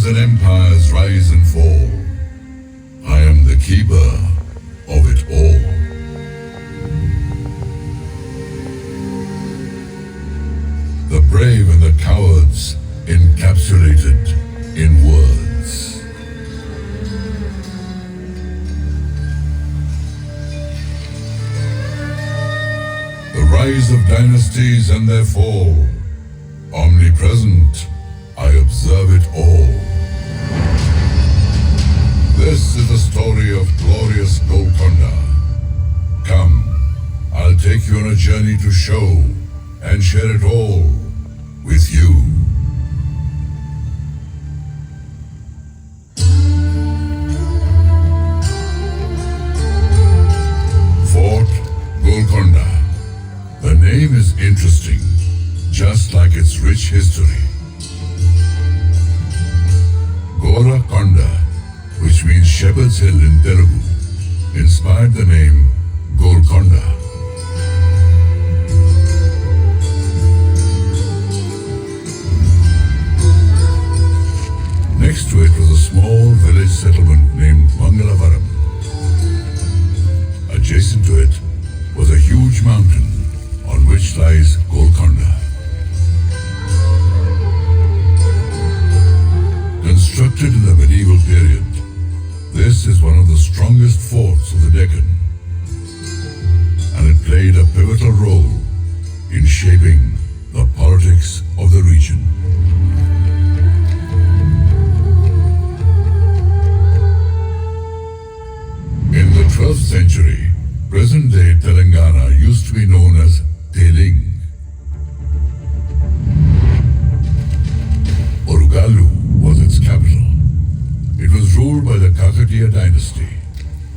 Kingdoms and empires rise and fall. I am the keeper of it all. The brave and the cowards encapsulated in words. The rise of dynasties and their fall. Omnipresent, I observe it all. This is the story of glorious Golconda. Come, I'll take you on a journey to show and share it all with you. Fort Golconda. The name is interesting, just like its rich history. Golconda, which means Shepherd's Hill in Telugu, inspired the name Golconda. Next to it was a small village settlement named Mangalavaram. Adjacent to it was a huge mountain on which lies Golconda. Constructed in the medieval period, this is one of the strongest forts of the Deccan, and it played a pivotal role in shaping the politics of the region. In the 12th century, present-day Telangana used to be known as Teling. Orugalu was its capital. It was ruled by the Kakatiya dynasty.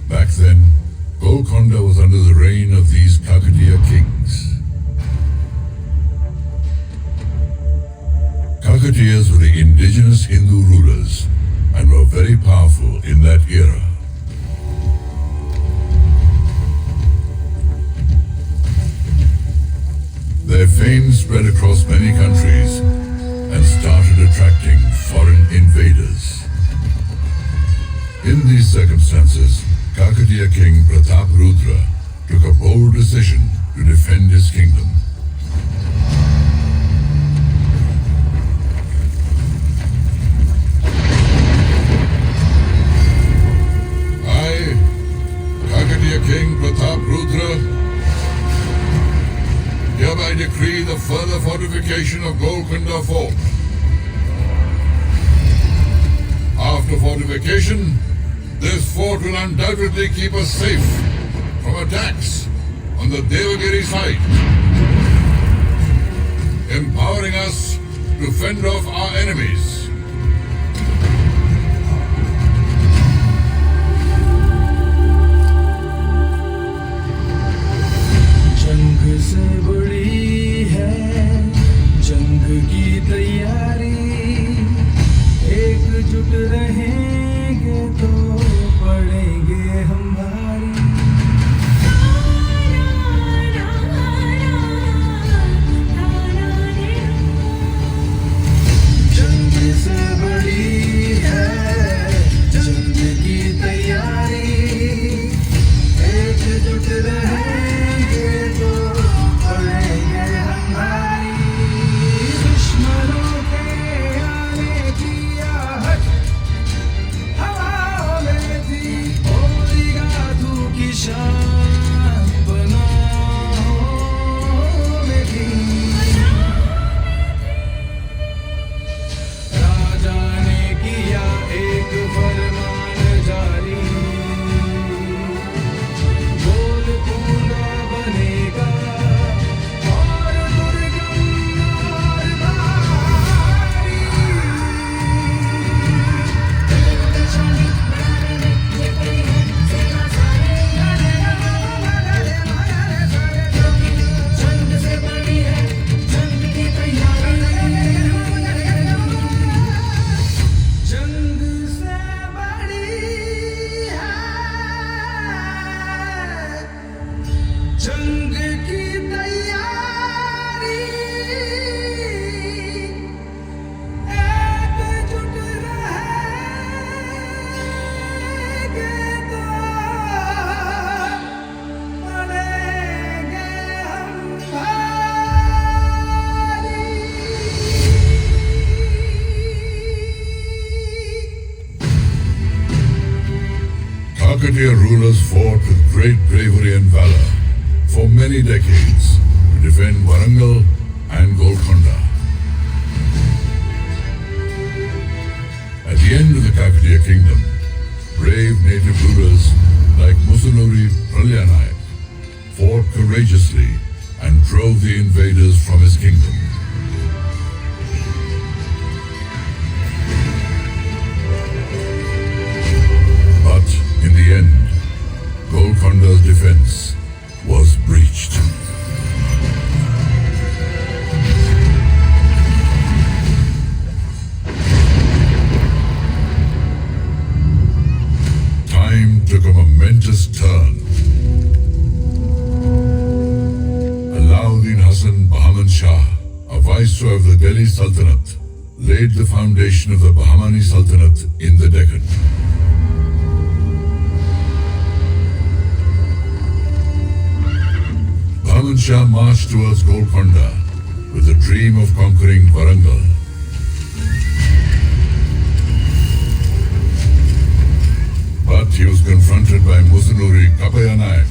Back then, Golconda was under the reign of these Kakatiya kings. Kakatiyas were the indigenous Hindu rulers and were very powerful in that era. Their fame spread across many countries and started attracting foreign invaders. In these circumstances, Kakatiya King Pratap Rudra took a bold decision to defend his kingdom. I, Kakatiya King Pratap Rudra, hereby decree the further fortification of Golconda Fort. After fortification, this fort will undoubtedly keep us safe from attacks on the Devagiri side, empowering us to fend off our enemies. जंग से बड़ी है जंग की तैयारी एकजुट रहेंगे तो पड़ेंगे हम भारी जंग से बड़ी है जंग की तैयारी एकजुट रहेंगे तो पड़ेंगे हम भारी दुश्मनों के आने की आहट हवाओं में थी बोलेगा तू की शान बनाओ में थी राजा ने किया एक फरमान जारी गोलकुंडा बनेगा और दुर्गम और भारी जंग से बड़ी है जंग की तैयारी जंग से बड़ी है जंग की तैयारी एकजुट रहेंगे Kakatiya rulers fought with great bravery and valor for many decades to defend Warangal and Golconda. At the end of the Kakatiya kingdom, brave native rulers like Musunuri Pralyanayak fought courageously and drove the invaders from his kingdom. But in the end, Golconda's defense was breached. Time took a momentous turn. Alauddin Hassan Bahman Shah, a viceroy of the Delhi Sultanate, laid the foundation of the Bahmani Sultanate in the Deccan. Bahman Shah marched towards Golconda with the dream of conquering Warangal. But he was confronted by Musunuri Kapayanayak,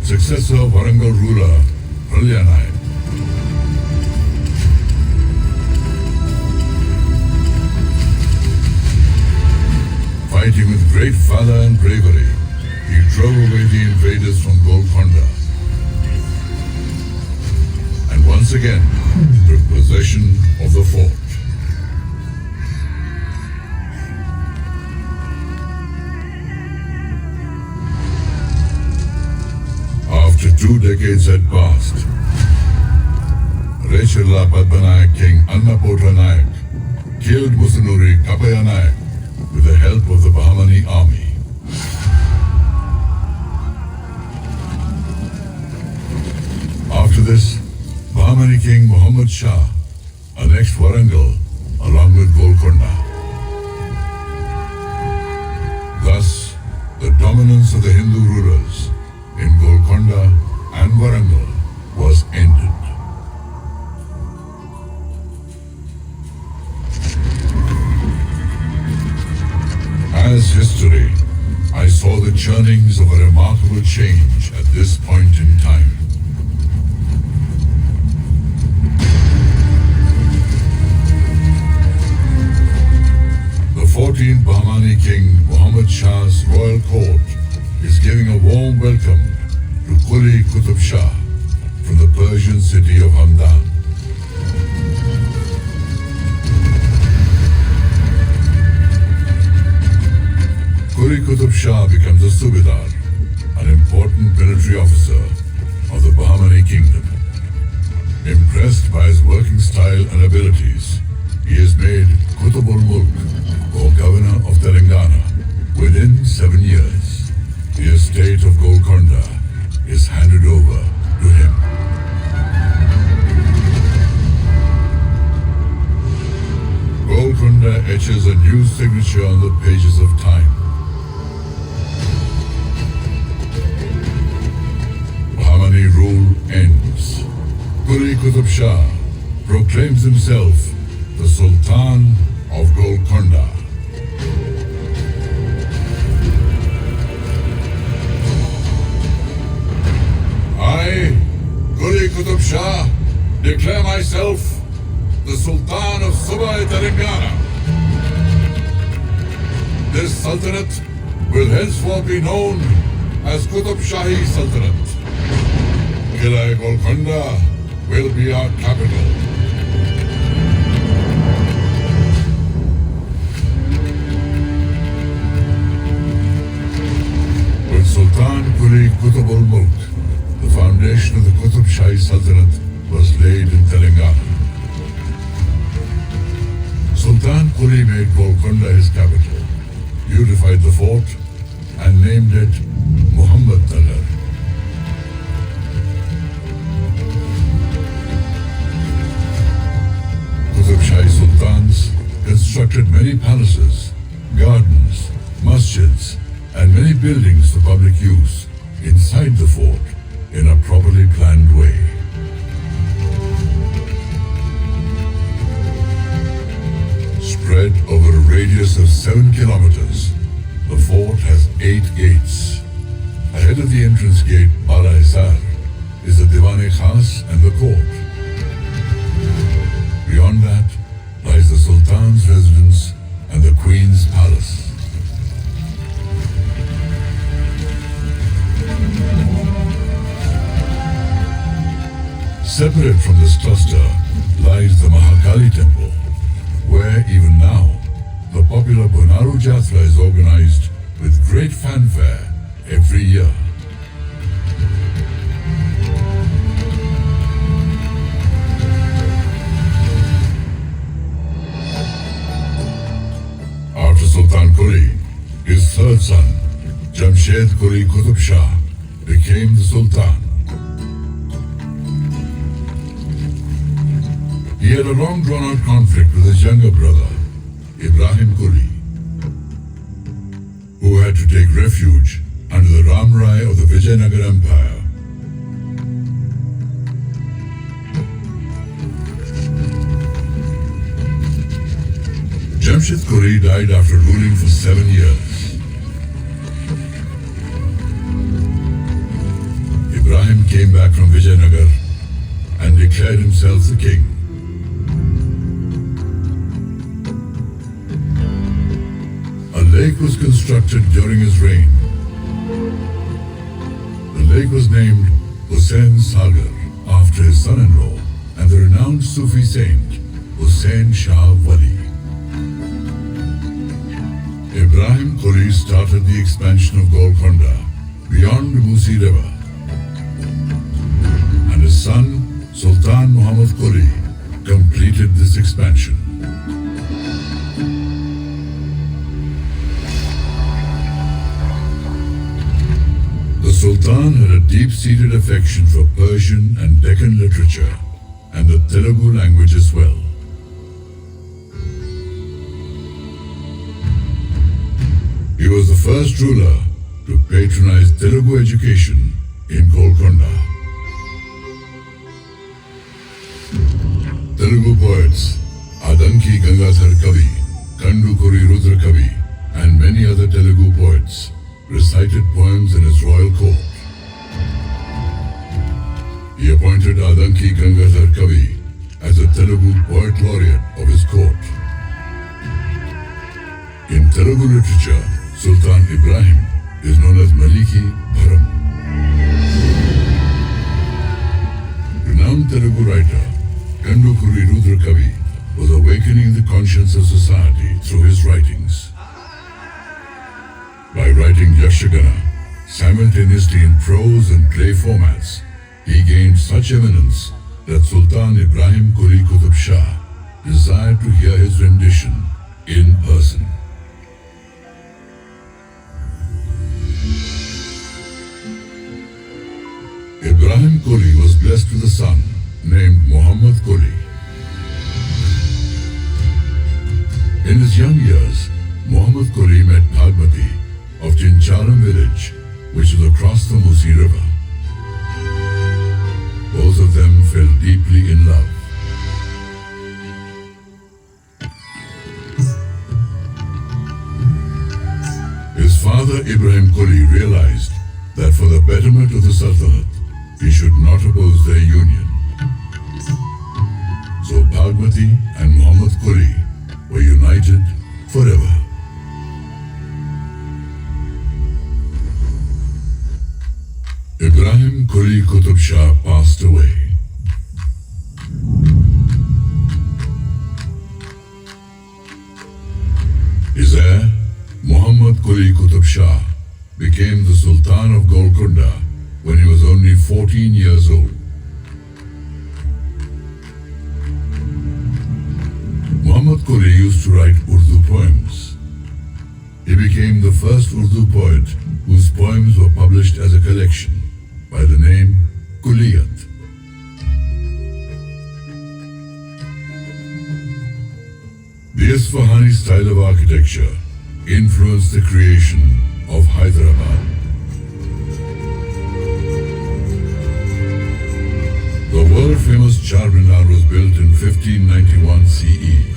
successor of Warangal ruler Pralyanayak. Fighting with great valor and bravery, he drove away the invaders from Golconda and once again took possession of the fort. After 2 decades had passed, Rechirla Padmanayak King Annapotra Nayak killed Musunuri Kapayanayak with the help of the Bahmani army. After this, Bahmani King Muhammad Shah annexed Warangal along with Golconda. Thus, the dominance of the Hindu rulers in Golconda and Warangal was ended. As history, I saw the churnings of a remarkable change at this point in time. The 14th Bahmani King Muhammad Shah's royal court is giving a warm welcome to Quli Qutub Shah from the Persian city of Hamdan. Quli Qutub Shah becomes a Subedar, an important military officer of the Bahmani kingdom. Impressed by his working style and abilities, he is made Qutubul Mulk, or Governor of Telangana, within 7 years. The estate of Golconda is handed over to him. Golconda etches a new signature on the pages of time. Bahmani rule ends. Quli Qutub Shah proclaims himself the Sultan of Golconda. I, Quli Qutub Shah, declare myself the Sultan of Subai Telangana. This Sultanate will henceforth be known as Qutub Shahi Sultanate. Qila'e Golconda will be our capital. With Sultan Quli Qutubul Mulk, the foundation of the Qutub Shahi Sultanate was laid in Telangana. Sultan Quli made Golconda his capital, beautified the fort, and named it Muhammad Nagar. Qutub Shahi Sultans constructed many palaces, gardens, masjids, and many buildings for public use inside the fort in a properly planned way. Spread over a radius of 7 kilometers, the fort has 8 gates. Khas and the court. Beyond that lies the Sultan's residence and the Queen's palace. Separate from this cluster lies the Mahakali temple, where even now the popular Bonaru Jatra is organized with great fanfare every year. After Sultan Quli, his third son, Jamshed Quli Qutub Shah, became the Sultan. He had a long drawn-out conflict with his younger brother, Ibrahim Quli, who had to take refuge under the Ramrai of the Vijayanagar Empire. Jamshed Quli died after ruling for 7 years. Ibrahim came back from Vijayanagar and declared himself the king. A lake was constructed during his reign. The lake was named Hussain Sagar after his son-in-law and the renowned Sufi saint Hussain Shah Wali. Ibrahim Quli started the expansion of Golconda beyond the Musi River, and his son Sultan Muhammad Quli completed this expansion. The Sultan had a deep-seated affection for Persian and Deccan literature and the Telugu language as well. He was the first ruler to patronize Telugu education in Golconda. Telugu poets Adanki Gangadhar Kavi, Kandukuri Rudra Kavi, and many other Telugu poets recited poems in his royal court. He appointed Adanki Gangadhar Kavi as the Telugu poet laureate of his court. In Telugu literature, Sultan Ibrahim is known as Maliki Bharam. Renowned Telugu writer Kandukuri Rudra Kavi was awakening the conscience of society through his writings. By writing Yakshagana simultaneously in prose and play formats, he gained such eminence that Sultan Ibrahim Quli Qutub Shah desired to hear his rendition in person. Ibrahim Quli was blessed with a son named Muhammad Quli. In his young years, Muhammad Quli met Bhagmati of Chincharam village, which is across the Musi River. Both of them fell deeply in love. His father Ibrahim Quli realized that for the betterment of the Sultanate, he should not oppose their union. So Bhagmati and Muhammad Quli were united forever. Ibrahim Quli Qutub Shah passed away. His heir, Muhammad Quli Qutub Shah, became the Sultan of Golconda when he was only 14 years old. Muhammad Quli used to write Urdu poems. He became the first Urdu poet whose poems were published as a collection by the name Kuliyat. The Isfahani style of architecture influenced the creation of Hyderabad. The world-famous Charminar was built in 1591 CE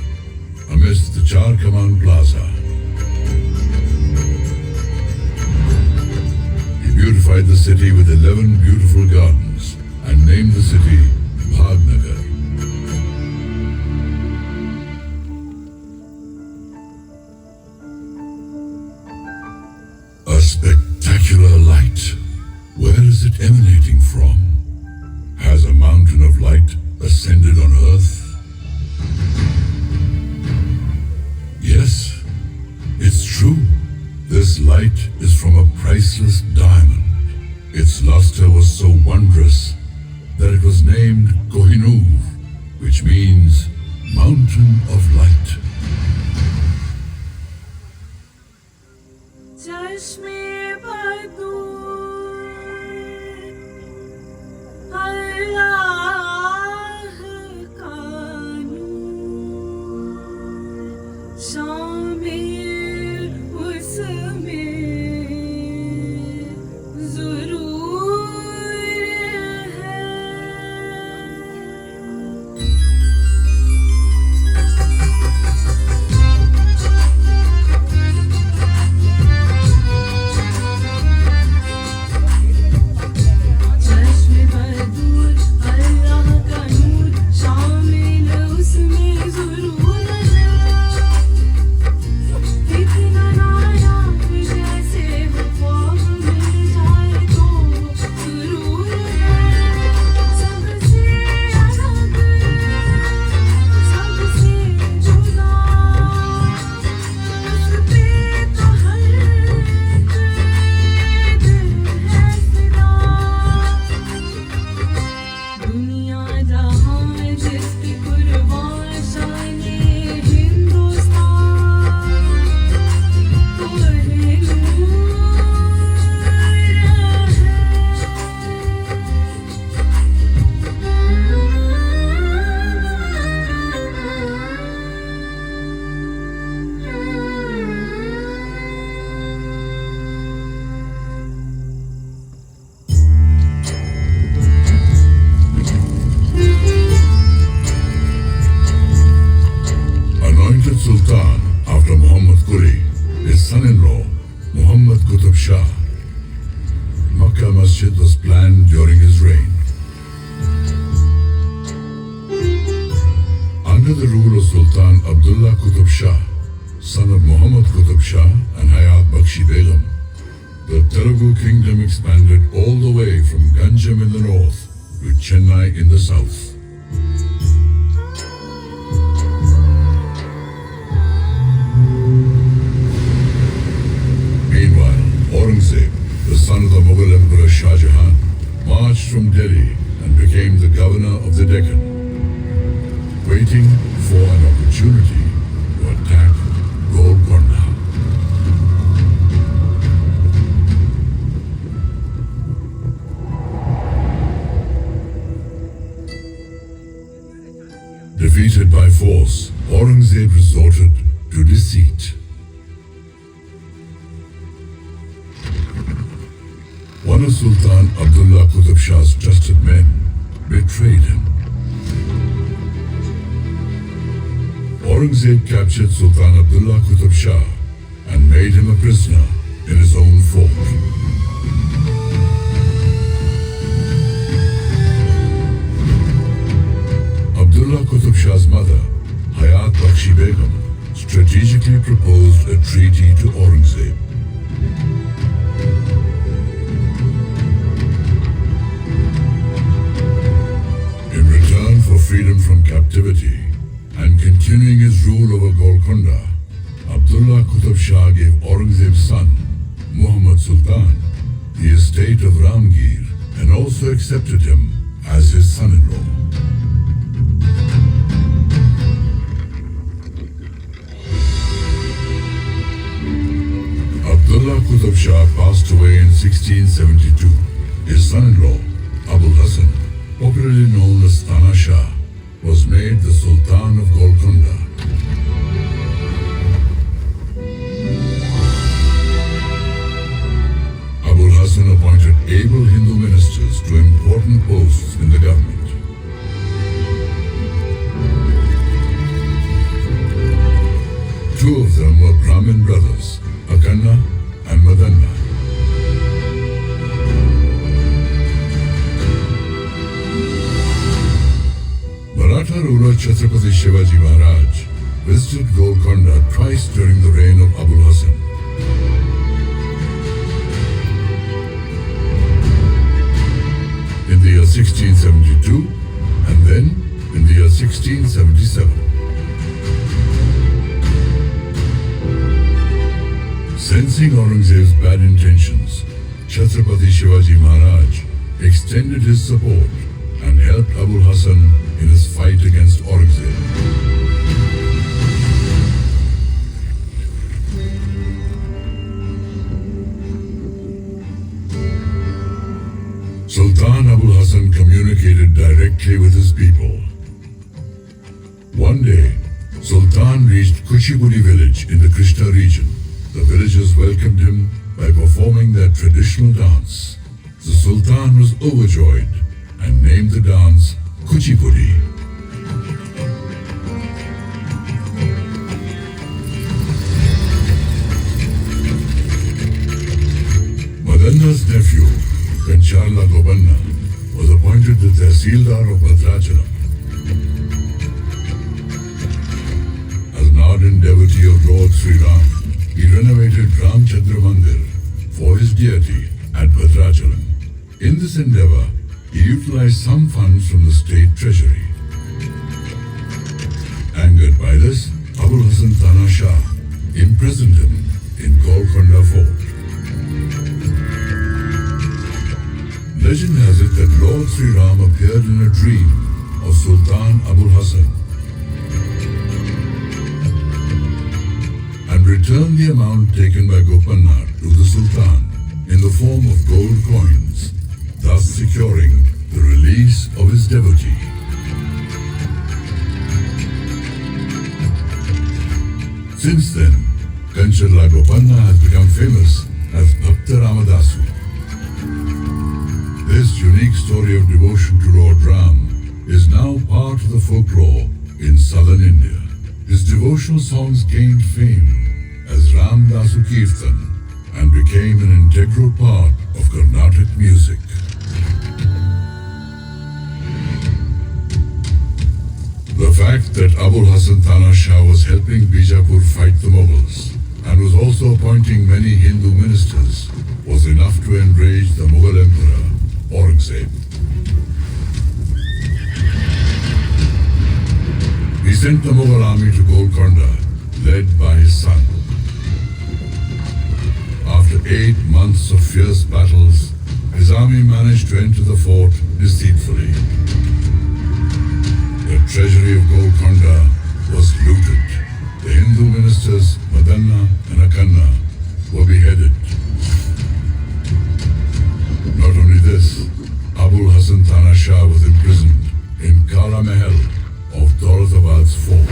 amidst the Char Kaman Plaza. He beautified the city with 11 beautiful gardens and named the city Bhagnagar. A spectacular light. Where is it emanating from? Has a mountain of light ascended on earth? Yes, it's true. This light is from a priceless diamond. Its luster was so wondrous that it was named Kohinoor, which means Mountain of Light. चश्मे बदूर अल्लाह का नूर शामिल उसमें ज़रूर है चश्मे बदूर अल्लाह का नूर शामिल उसमें ज़रूर है इतना नायाब जैसे वो ख्वाब मिल जाए तो सुरूर है सबसे अलग सबसे जुदा उस पे तो हर दिल है फिदा दुनिया जहां जिसकी कुर्बान शाने Hindustan Anointed Sultan after Muhammad Quli, his son-in-law, Muhammad Qutb Shah. Makkah Masjid was planned during his reign. Under the rule of Sultan Abdullah Qutb Shah, son of Muhammad Qutb Shah and Hayat Bakshi Begum, the Telugu kingdom expanded all the way from Ganjam in the north to Chennai in the south. Meanwhile, Aurangzeb, the son of the Mughal Emperor Shah Jahan, marched from Delhi and became the governor of the Deccan, waiting for an opportunity to attack Golconda. Defeated by force, Aurangzeb resorted to deceit. One of Sultan Abdullah Qutb Shah's trusted men betrayed him. Aurangzeb captured Sultan Abdullah Qutb Shah and made him a prisoner in his own fort. Abdullah Qutb Shah's mother, Hayat Bakshi Begum, strategically proposed a treaty to Aurangzeb. In return for freedom from captivity and continuing his rule over Golconda, Abdullah Qutb Shah gave Aurangzeb's son, Muhammad Sultan, the estate of Ramgir and also accepted him as his son-in-law. Abdullah Qutb Shah passed away in 1672. His son-in-law, Abul Hassan, popularly known as Tana Shah, was made the Sultan of Golconda. Abul Hassan appointed able Hindu ministers to important posts in the government. Two of them were Brahmin brothers, Akanna and Madanna. Chhatrapati Shivaji Maharaj visited Golconda twice during the reign of Abul Hasan. In the year 1672 and then in the year 1677. Sensing Aurangzeb's bad intentions, Chhatrapati Shivaji Maharaj extended his support and helped Abul Hasan in his fight against Aurangzeb. Sultan Abul Hasan communicated directly with his people. One day, Sultan reached Kuchibudi village in the Krishna region. The villagers welcomed him by performing their traditional dance. The Sultan was overjoyed and named the dance Kuchibudi. Madanna's nephew, Kancharla Gopanna, was appointed the Tehsildar of Bhadrachalam. As an ardent devotee of Lord Sri Ram, he renovated Ramchandra Mandir for his deity at Bhadrachalam. In this endeavor, he utilized some funds from the state treasury. Angered by this, Abul Hasan Tana Shah imprisoned him in Golconda fort. Legend has it that Lord Sri Ram appeared in a dream of Sultan Abul Hasan and returned the amount taken by Gopanna to the Sultan in the form of gold coins, thus securing the release of his devotee. Since then, Kancharla Gopanna has become famous as Bhakta Ramadasu. This unique story of devotion to Lord Ram is now part of the folklore in southern India. His devotional songs gained fame as Ram Dasu Kirtan and became an integral part of Carnatic music. The fact that Abul Hasan Tana Shah was helping Bijapur fight the Mughals and was also appointing many Hindu ministers was enough to enrage the Mughal emperor Aurangzeb. He sent the Mughal army to Golconda, led by his son. After 8 months of fierce battles, his army managed to enter the fort deceitfully. The treasury of Golconda was looted. The Hindu ministers Madanna and Akanna were beheaded. Not only this, Abul Hasan Tana Shah was imprisoned in Kala Mahal of Daulatabad's fort.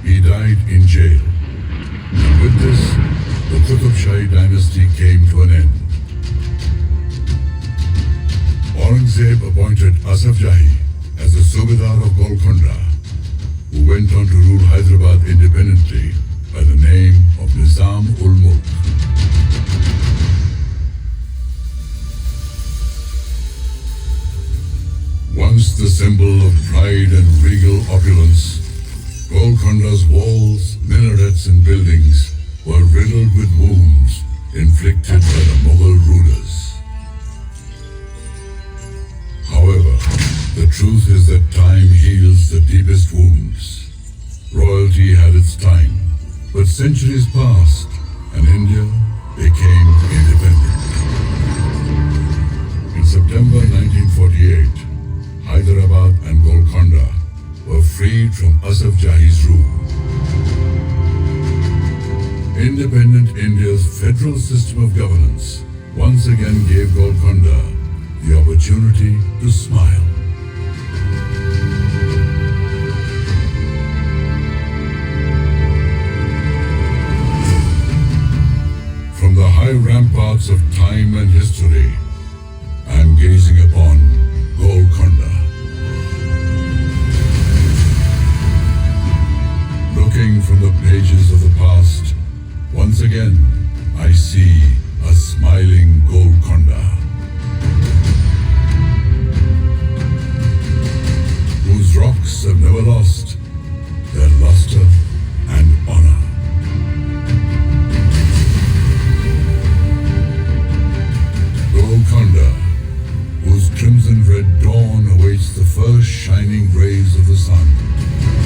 He died in jail. And with this, the Qutub Shahi dynasty came to an end. Aurangzeb appointed Asaf Jahi as the Subedar of Golconda, who went on to rule Hyderabad independently by the name of Nizam ul Mulk. Once the symbol of pride and regal opulence, Golconda's walls, minarets and buildings were riddled with wounds inflicted by the Mughal rulers. However, the truth is that time heals the deepest wounds. Royalty had its time, but centuries passed and India became independent. In September 1948, Hyderabad and Golconda were freed from Asaf Jahi's rule. Independent India's federal system of governance once again gave Golconda the opportunity to smile. From the high ramparts of time and history, I am gazing upon Golconda. Looking from the pages of the past, once again I see a smiling Golconda. crimson-red dawn awaits the first shining rays of the sun.